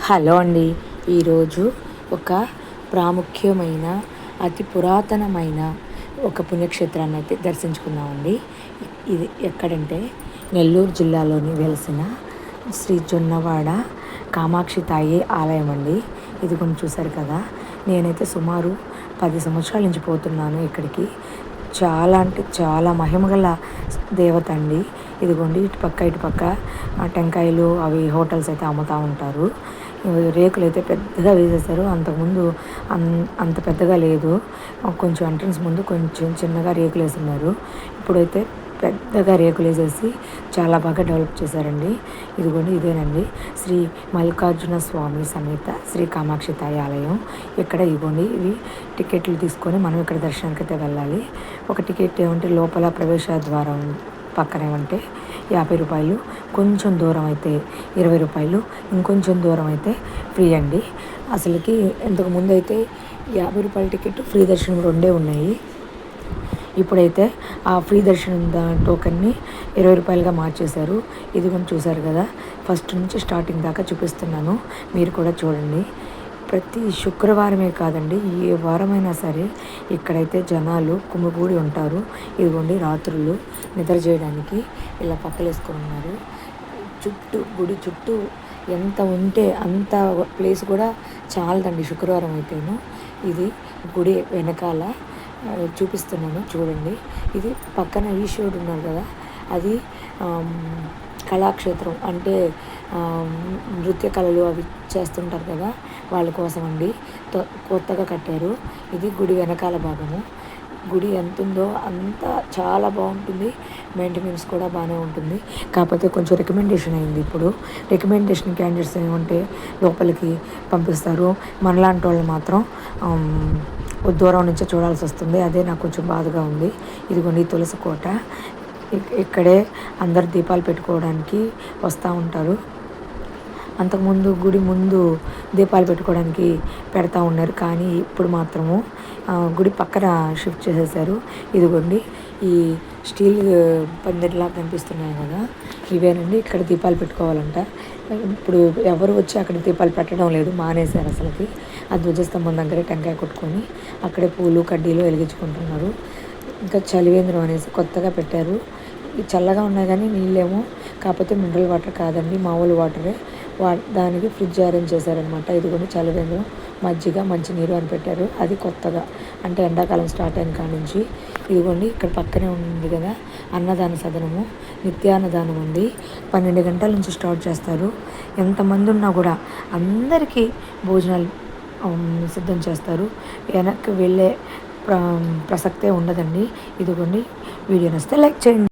Hello అండి. ఈరోజు ఒక ప్రాముఖ్యమైన అతి పురాతనమైన ఒక పుణ్యక్షేత్రాన్ని అయితే దర్శించుకున్నామండి. ఇది ఎక్కడంటే నెల్లూరు జిల్లాలోని వెలిసిన శ్రీ జొన్నవాడ కామాక్షి తాయి ఆలయం అండి. ఇది కొంచెం చూశారు కదా. నేనైతే సుమారు 10 సంవత్సరాల నుంచి పోతున్నాను ఇక్కడికి. చాలా అంటే చాలా మహిమగల దేవత అండి. ఇదిగోండి ఇటుపక్క టెంకాయలు అవి హోటల్స్ అయితే అమ్ముతూ ఉంటారు. రేకులు అయితే పెద్దగా వేసేసారు. అంతకుముందు అంత పెద్దగా లేదు. కొంచెం ఎంట్రన్స్ ముందు కొంచెం చిన్నగా రేకులు వేస్తున్నారు. ఇప్పుడైతే పెద్దగా రేకులు వేసేసి చాలా బాగా డెవలప్ చేశారండి. ఇదిగోండి ఇదేనండి శ్రీ మల్లికార్జున స్వామి సమేత శ్రీ కామాక్షి తాయి ఆలయం. ఇక్కడ ఇవ్వండి ఇవి టికెట్లు తీసుకొని మనం ఇక్కడ దర్శనానికి అయితే వెళ్ళాలి. ఒక టికెట్ ఏమంటే లోపల ప్రవేశ ద్వారం పక్కన ఏమంటే 50 రూపాయలు, కొంచెం దూరం అయితే 20 రూపాయలు, ఇంకొంచెం దూరం అయితే ఫ్రీ అండి. అసలుకి ఇంతకు ముందు అయితే 50 రూపాయల టికెట్, ఫ్రీ దర్శనం రెండే ఉన్నాయి. ఇప్పుడైతే ఆ ఫ్రీ దర్శనం టోకెన్ని 20 రూపాయలుగా మార్చేశారు. ఇది కొంచెం చూశారు కదా. ఫస్ట్ నుంచి స్టార్టింగ్ దాకా చూపిస్తున్నాను, మీరు కూడా చూడండి. ప్రతి శుక్రవారమే కాదండి, ఏ వారమైనా సరే ఇక్కడైతే జనాలు కుమ్మిగూడి ఉంటారు. ఇదిగోండి రాత్రులు నిద్ర చేయడానికి ఇలా పక్కలేసుకొని ఉన్నారు. గుడి చుట్టూ ఎంత ఉంటే అంత ప్లేస్ కూడా చాలదండి శుక్రవారం అయితేను. ఇది గుడి వెనకాల చూపిస్తున్నాను చూడండి. ఇది పక్కన ఈశ్వరుడు ఉన్నారు కదా, అది కళాక్షేత్రం. అంటే నృత్య కళలు అవి చేస్తుంటారు కదా, వాళ్ళ కోసం అండి కొత్తగా కట్టారు. ఇది గుడి వెనకాల భాగము. గుడి ఎంత ఉందో అంత చాలా బాగుంటుంది. మెయింటెనెన్స్ కూడా బాగానే ఉంటుంది. కాకపోతే కొంచెం రికమెండేషన్ అయింది. ఇప్పుడు రికమెండేషన్ క్యాండిడేట్స్ ఏమంటే లోపలికి పంపిస్తారు. మనలాంటి వాళ్ళు మాత్రం దూరం నుంచే చూడాల్సి వస్తుంది. అదే నాకు కొంచెం బాధగా ఉంది. ఇదిగోండి తులసి కోట. ఇక్కడే అందరు దీపాలు పెట్టుకోవడానికి వస్తూ ఉంటారు. అంతకుముందు గుడి ముందు దీపాలు పెట్టుకోవడానికి పెడతా ఉన్నారు, కానీ ఇప్పుడు మాత్రము గుడి పక్కన షిఫ్ట్ చేసేసారు. ఇదిగోండి ఈ స్టీల్ పందిరిలా కనిపిస్తున్నాయి కదా, ఇవేనండి ఇక్కడ దీపాలు పెట్టుకోవాలంట. ఇప్పుడు ఎవరు వచ్చి అక్కడ దీపాలు పెట్టడం లేదు, మానేశారు అసలుకి. ఆ ధ్వజస్తంభం దగ్గరే టెంకాయ కొట్టుకొని అక్కడే పూలు కడ్డీలు వెలిగించుకుంటున్నారు. ఇంకా చలివేంద్రం అనేసి కొత్తగా పెట్టారు. చల్లగా ఉన్నాయి కానీ నీళ్ళేమో కాకపోతే మినరల్ వాటర్ కాదండి, మామూలు వాటరే. దానికి ఫ్రిడ్జ్ అరేంజ్ చేశారనమాట. ఇదిగోండి చలివేంద్రం, మజ్జిగ, మంచినీరు అని పెట్టారు. అది కొత్తగా అంటే ఎండాకాలం స్టార్ట్ అయిన కాడ నుంచి. ఇదిగోండి ఇక్కడ పక్కనే ఉంది కదా అన్నదాన సదనము, నిత్యాన్నదానం అండి. 12 గంటల నుంచి స్టార్ట్ చేస్తారు. ఎంతమంది ఉన్నా కూడా అందరికీ భోజనాలు సిద్ధం చేస్తారు. వెనక్కి వెళ్ళే ప్రసక్తే ఉండదండి. ఇదిగోండి వీడియో నచ్చితే లైక్ చేయండి.